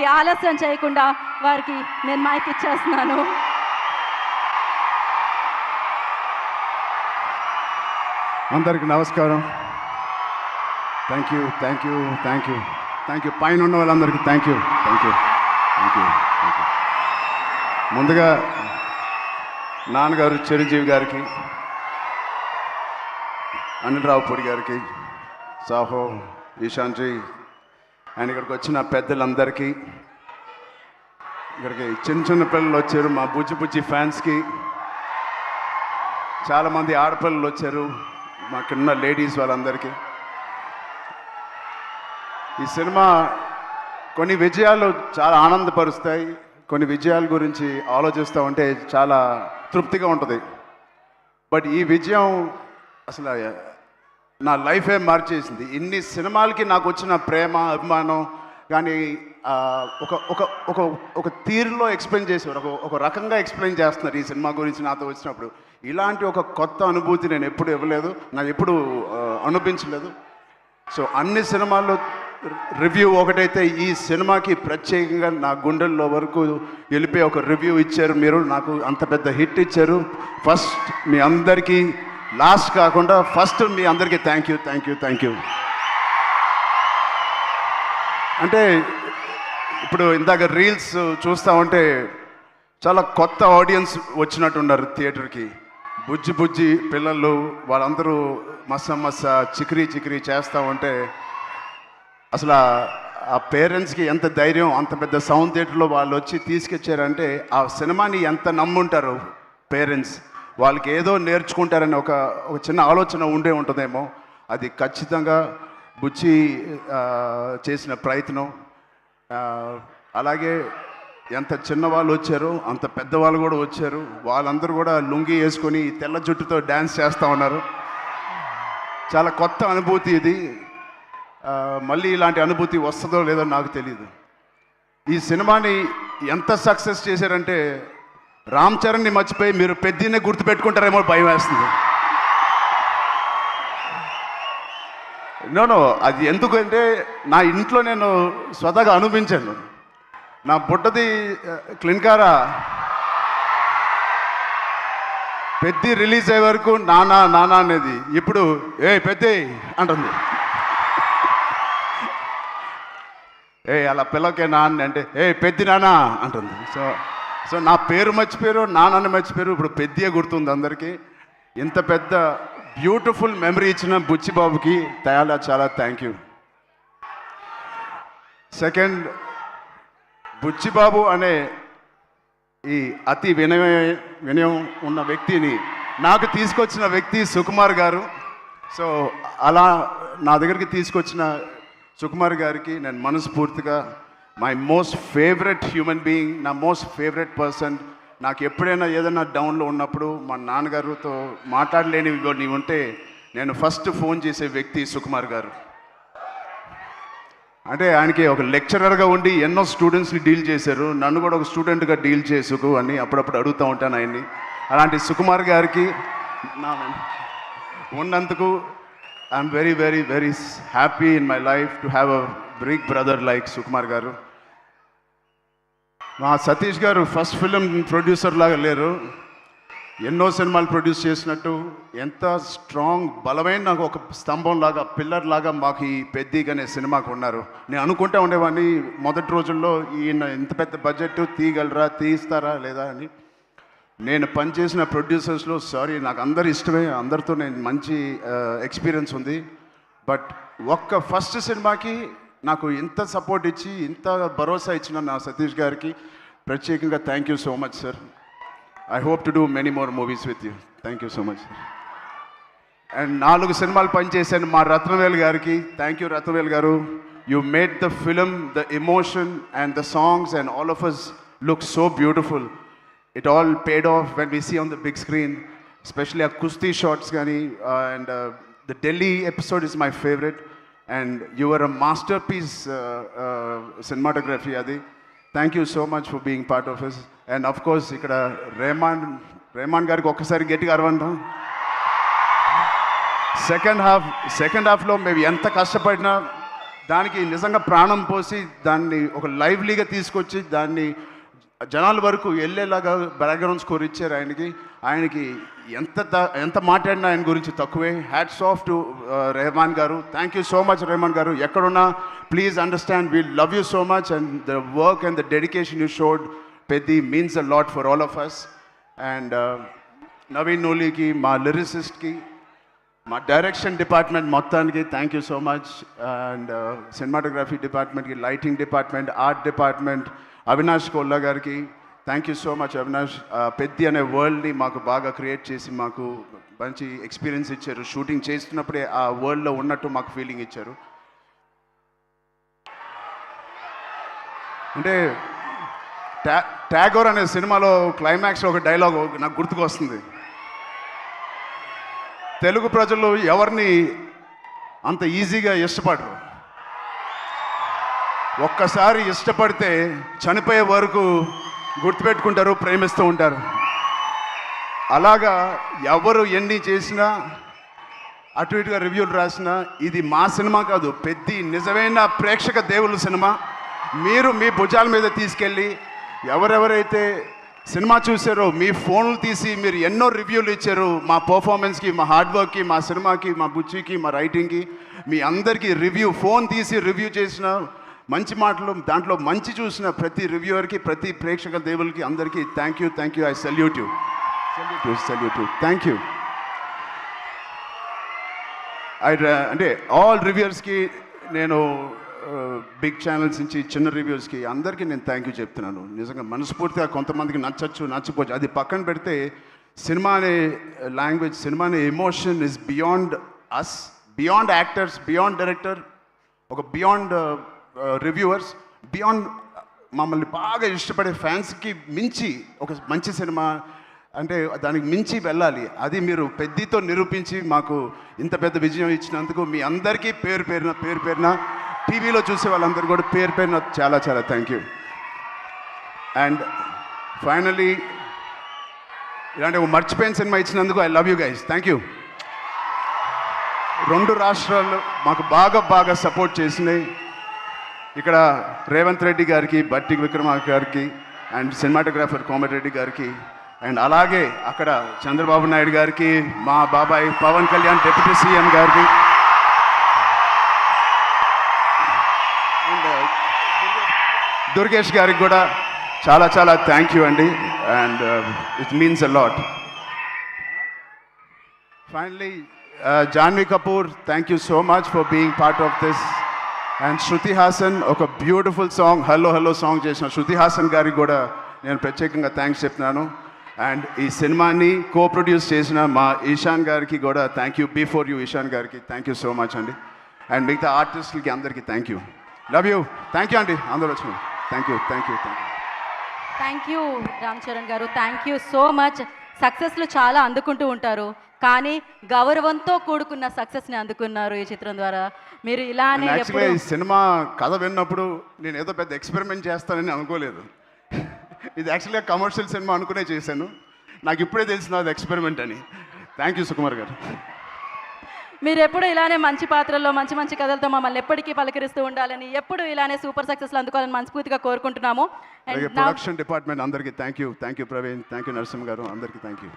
మరి ఆలస్యం చేయకుండా వారికి నేను మైక్ ఇచ్చేస్తున్నాను. అందరికి నమస్కారం. Thank you thank you thank you thank you పైన ఉన్న వాళ్ళందరికీ thank you thank you thank you thank you. ముందుగా నాన్నగారు చిరంజీవి గారికి, అనిల్ రావుపూడి గారికి, సాహో, ఈశాన్జీ అండ్ ఇక్కడికి వచ్చిన పెద్దలందరికీ, ఇక్కడికి చిన్న చిన్న పిల్లలు వచ్చారు, మా బుజ్జి బుజ్జి ఫ్యాన్స్కి, చాలామంది ఆడపిల్లలు వచ్చారు, మాకున్న లేడీస్ వాళ్ళందరికీ. ఈ సినిమా కొన్ని విజయాలు చాలా ఆనందపరుస్తాయి, కొన్ని విజయాల గురించి ఆలోచిస్తూ ఉంటే చాలా తృప్తిగా ఉంటుంది. బట్ ఈ విజయం అసలు నా లైఫే మార్చేసింది. ఇన్ని సినిమాలకి నాకు వచ్చిన ప్రేమ అభిమానం కానీ ఒక ఒక ఒక ఒక తీరులో ఎక్స్ప్లెయిన్ చేసేవారు, ఒక రకంగా ఎక్స్ప్లెయిన్ చేస్తున్నారు ఈ సినిమా గురించి నాతో వచ్చినప్పుడు. ఇలాంటి ఒక కొత్త అనుభూతి నేను ఎప్పుడు ఇవ్వలేదు, నాకు ఎప్పుడు అనిపించలేదు. సో అన్ని సినిమాల్లో రివ్యూ ఒకటైతే ఈ సినిమాకి ప్రత్యేకంగా నా గుండెల్లో వరకు వెళ్ళిపోయి ఒక రివ్యూ ఇచ్చారు మీరు, నాకు అంత పెద్ద హిట్ ఇచ్చారు. ఫస్ట్ మీ అందరికీ, లాస్ట్ కాకుండా ఫస్ట్ మీ అందరికీ thank you thank you thank you. అంటే ఇప్పుడు ఇందాక రీల్స్ చూస్తూ ఉంటే చాలా కొత్త ఆడియన్స్ వచ్చినట్టున్నారు థియేటర్కి. బుజ్జి బుజ్జి పిల్లలు వాళ్ళందరూ మస్స చికిరీ చికిరీ చేస్తూ ఉంటే అసలు ఆ పేరెంట్స్కి ఎంత ధైర్యం, అంత పెద్ద సౌండ్ థియేటర్లో వాళ్ళు వచ్చి తీసుకొచ్చారంటే ఆ సినిమాని ఎంత నమ్ముంటారు పేరెంట్స్. వాళ్ళకి ఏదో నేర్చుకుంటారని ఒక చిన్న ఆలోచన ఉండే ఉంటుందేమో. అది ఖచ్చితంగా బుజ్జి చేసిన ప్రయత్నం. అలాగే ఎంత చిన్నవాళ్ళు వచ్చారో అంత పెద్దవాళ్ళు కూడా వచ్చారు. వాళ్ళందరూ కూడా లుంగి వేసుకొని తెల్ల జుట్టుతో డ్యాన్స్ చేస్తూ ఉన్నారు. చాలా కొత్త అనుభూతి ఇది. మళ్ళీ ఇలాంటి అనుభూతి వస్తుందో లేదో నాకు తెలియదు. ఈ సినిమాని ఎంత సక్సెస్ చేశారంటే రామ్ చరణ్ని మర్చిపోయి మీరు పెద్దనే గుర్తుపెట్టుకుంటారేమో భయం వేస్తుంది. నో అది ఎందుకంటే నా ఇంట్లో నేను స్వతహాగా అనుభవించాను. నా బుట్టది క్లిన్కారా పెద్ద రిలీజ్ అయ్యే వరకు నానా నానా అనేది ఇప్పుడు పెద్ద అంటుంది. అలా పిల్లకే నాన్న అంటే పెద్ద నానా అంటుంది. సో నా పేరు మర్చిపోయారు, నాన్నని మర్చిపోయారు, ఇప్పుడు పెద్దగా గుర్తుంది అందరికీ. ఇంత పెద్ద బ్యూటిఫుల్ మెమరీ ఇచ్చిన బుచ్చిబాబుకి చాలా థ్యాంక్ యూ. సెకండ్, బుచ్చిబాబు అనే ఈ అతి వినయం ఉన్న వ్యక్తిని నాకు తీసుకొచ్చిన వ్యక్తి సుకుమార్ గారు. సో అలా నా దగ్గరికి తీసుకొచ్చిన సుకుమార్ గారికి నేను మనస్ఫూర్తిగా, my most favourite human being, నా మోస్ట్ ఫేవరెట్ పర్సన్. నాకు ఎప్పుడైనా ఏదైనా డౌన్లో ఉన్నప్పుడు మా నాన్నగారితో మాట్లాడలేని ఉంటే నేను ఫస్ట్ ఫోన్ చేసే వ్యక్తి సుకుమార్ గారు. అంటే ఆయనకి ఒక లెక్చరర్గా ఉండి ఎన్నో స్టూడెంట్స్ని డీల్ చేశారు, నన్ను కూడా ఒక స్టూడెంట్గా డీల్ చేసుకు అని అప్పుడప్పుడు అడుగుతూ ఉంటాను ఆయన్ని. అలాంటి సుకుమార్ గారికి ఉన్నందుకు I'm very very very happy in my life to have a big brother like Sukumar garu. మా సతీష్ గారు ఫస్ట్ ఫిలిం ప్రొడ్యూసర్ లాగా లేరు, ఎన్నో సినిమాలు ప్రొడ్యూస్ చేసినట్టు ఎంత స్ట్రాంగ్ బలమైన నాకు ఒక స్తంభం లాగా, పిల్లర్ లాగా మాకు ఈ పెద్దిగా అనే సినిమాకు ఉన్నారు. నేను అనుకుంటా ఉండేవాడిని మొదటి రోజుల్లో ఈయన ఇంత పెద్ద బడ్జెట్ తీయగలరా, తీస్తారా లేదా అని. నేను పనిచేసిన ప్రొడ్యూసర్స్లో నాకు అందరు ఇష్టమే, అందరితో నేను మంచి ఎక్స్పీరియన్స్ ఉంది. బట్ ఒక్క ఫస్ట్ సినిమాకి నాకు ఇంత సపోర్ట్ ఇచ్చి ఇంత భరోసా ఇచ్చిన నా సతీష్ గారికి ప్రత్యేకంగా thank you so much sir. I hope to do many more movies with you. Thank you so much. And 4 సినిమాలు పనిచేశాను మా రత్నవేల్ గారికి. థ్యాంక్ యూ రత్నవేల్ గారు. You made the film, the emotion and the songs and all of us look so beautiful. It all paid off when we see on the big screen, especially our Kusti shots gani, and the Delhi episode is my favorite, and you were a masterpiece cinematography adi. Thank you so much for being part of us. And of course ikkada Rehman gariki okkasari gettiga arvanda. Second half lo maybe enta kashtapadina దానికి నిజంగా ప్రాణం పోసి దాన్ని ఒక లైవ్లీగా తీసుకొచ్చి దాన్ని జనాల వరకు వెళ్ళేలాగా బ్యాక్గ్రౌండ్ స్కోర్ ఇచ్చారు ఆయనకి ఎంత మాట్లాడినా ఆయన గురించి తక్కువే. Hats off to Rahman garu. Thank you so much Rahman garu. ఎక్కడున్నా please understand we love you so much and the work and the dedication you showed Peddi means a lot for all of us. And Naveen నూలికి, మా లిరిసిస్ట్కి, మా డైరెక్షన్ డిపార్ట్మెంట్ మొత్తానికి thank you so much. And cinematography డిపార్ట్మెంట్కి, lighting department, art department, Avinash Kolla గారికి thank you so much. Avinash Peddi అనే వరల్డ్ని మాకు బాగా క్రియేట్ చేసి మాకు మంచి ఎక్స్పీరియన్స్ ఇచ్చారు. షూటింగ్ చేస్తున్నప్పుడే ఆ వరల్డ్లో ఉన్నట్టు మాకు ఫీలింగ్ ఇచ్చారు. అంటే ట్యాగోర్ అనే సినిమాలో క్లైమాక్స్లో ఒక డైలాగ్ నాకు గుర్తుకు వస్తుంది. తెలుగు ప్రజలు ఎవరిని అంత ఈజీగా ఇష్టపడరు. ఒక్కసారి ఇష్టపడితే చనిపోయే వరకు గుర్తుపెట్టుకుంటారు, ప్రేమిస్తూ ఉంటారు. అలాగా ఎవరు ఎన్ని చేసినా అటు ఇటుగా రివ్యూలు రాసినా ఇది మా సినిమా కాదు, పెద్ది నిజమైన ప్రేక్షక దేవుళ్ళ సినిమా. మీరు మీ భుజాల మీద తీసుకెళ్ళి ఎవరెవరైతే సినిమా చూసారో మీ ఫోన్లు తీసి మీరు ఎన్నో రివ్యూలు ఇచ్చారు మా పర్ఫార్మెన్స్కి, మా హార్డ్ వర్క్కి, మా సినిమాకి, మా బుచ్చికి, మా రైటింగ్కి. మీ అందరికీ ఫోన్ తీసి రివ్యూ చేసిన మంచి మాటలు, దాంట్లో మంచి చూసిన ప్రతి రివ్యూవర్కి, ప్రతి ప్రేక్షక దేవులకి అందరికీ thank you. I salute you. Thank you. అంటే ఆల్ రివ్యూవర్స్కి నేను బిగ్ ఛానల్స్ నుంచి చిన్న రివ్యూస్కి అందరికీ నేను థ్యాంక్ యూ చెప్తున్నాను. నిజంగా మనస్ఫూర్తిగా కొంతమందికి నచ్చకపోవచ్చు, అది పక్కన పెడితే సినిమా అనే లాంగ్వేజ్, సినిమా అనే emotion is beyond us, beyond actors, beyond director, ఒక బియాండ్ రివ్యూవర్స్, బియాండ్ మమ్మల్ని బాగా ఇష్టపడే ఫ్యాన్స్కి మించి ఒక మంచి సినిమా అంటే దానికి మించి వెళ్ళాలి. అది మీరు పెద్దితో నిరూపించి మాకు ఇంత పెద్ద విజయం ఇచ్చినందుకు మీ అందరికీ పేరు పేరున టీవీలో చూసే వాళ్ళందరూ కూడా పేరు పేరున చాలా థ్యాంక్ యూ. అండ్ ఫైనలీ ఇలాంటి ఒక మర్చిపోయిన సినిమా ఇచ్చినందుకు I love you guys. Thank you. 2 రాష్ట్రాలు మాకు బాగా సపోర్ట్ చేసినాయి. ఇక్కడ రేవంత్ రెడ్డి గారికి, బట్టి విక్రమార్క గారికి, అండ్ సినిమాటోగ్రాఫర్ కోమటిరెడ్డి గారికి, అండ్ అలాగే అక్కడ చంద్రబాబు నాయుడు గారికి, మా బాబాయ్ పవన్ కళ్యాణ్ డిప్యూటీ సీఎం గారికి, అండ్ దుర్గేష్ గారికి కూడా చాలా థ్యాంక్ యూ అండి. And it means a lot. Finally Janhvi Kapoor, thank you so much for being part of this. And Shruti Haasan ఒక బ్యూటిఫుల్ సాంగ్ హలో సాంగ్ చేసిన శృతి హాసన్ గారికి కూడా నేను ప్రత్యేకంగా థ్యాంక్స్ చెప్తున్నాను. అండ్ ఈ సినిమాని ప్రొడ్యూస్ చేసిన మా ఈశాన్ గారికి కూడా thank you. Before you Ishaan గారికి థ్యాంక్ యూ సో మచ్ అండి. అండ్ మిగతా ఆర్టిస్టులకి అందరికీ thank you. Love you. Thank you అండి అందరూ వచ్చిన. Thank you Ram Charan garu. Thank you so much. సక్సెస్లు చాలా అందుకుంటూ ఉంటారు, కానీ గౌరవంతో కూడుకున్న సక్సెస్ని అందుకున్నారు ఈ చిత్రం ద్వారా. మీరు ఇలానే ఈ సినిమా కథ విన్నప్పుడు నేను ఏదో పెద్ద ఎక్స్పెరిమెంట్ చేస్తానని అనుకోలేదు. ఇది యాక్చువల్గా కమర్షియల్ సినిమా అనుకునే చేశాను. నాకు ఇప్పుడే తెలిసిన అది ఎక్స్పెరిమెంట్ అని. థ్యాంక్ యూ సుకుమార్ గారు. మీరు ఎప్పుడు ఇలానే మంచి పాత్రల్లో మంచి కథలతో మమ్మల్ని ఎప్పటికీ పలకరిస్తూ ఉండాలని, ఎప్పుడు ఇలానే సూపర్ సక్సెస్లు అందుకోవాలని మనస్ఫూర్తిగా కోరుకుంటున్నాము. ప్రొడక్షన్ డిపార్ట్మెంట్ అందరికీ thank you. Praveen, thank you Narasimha గారు, అందరికీ థ్యాంక్ యూ.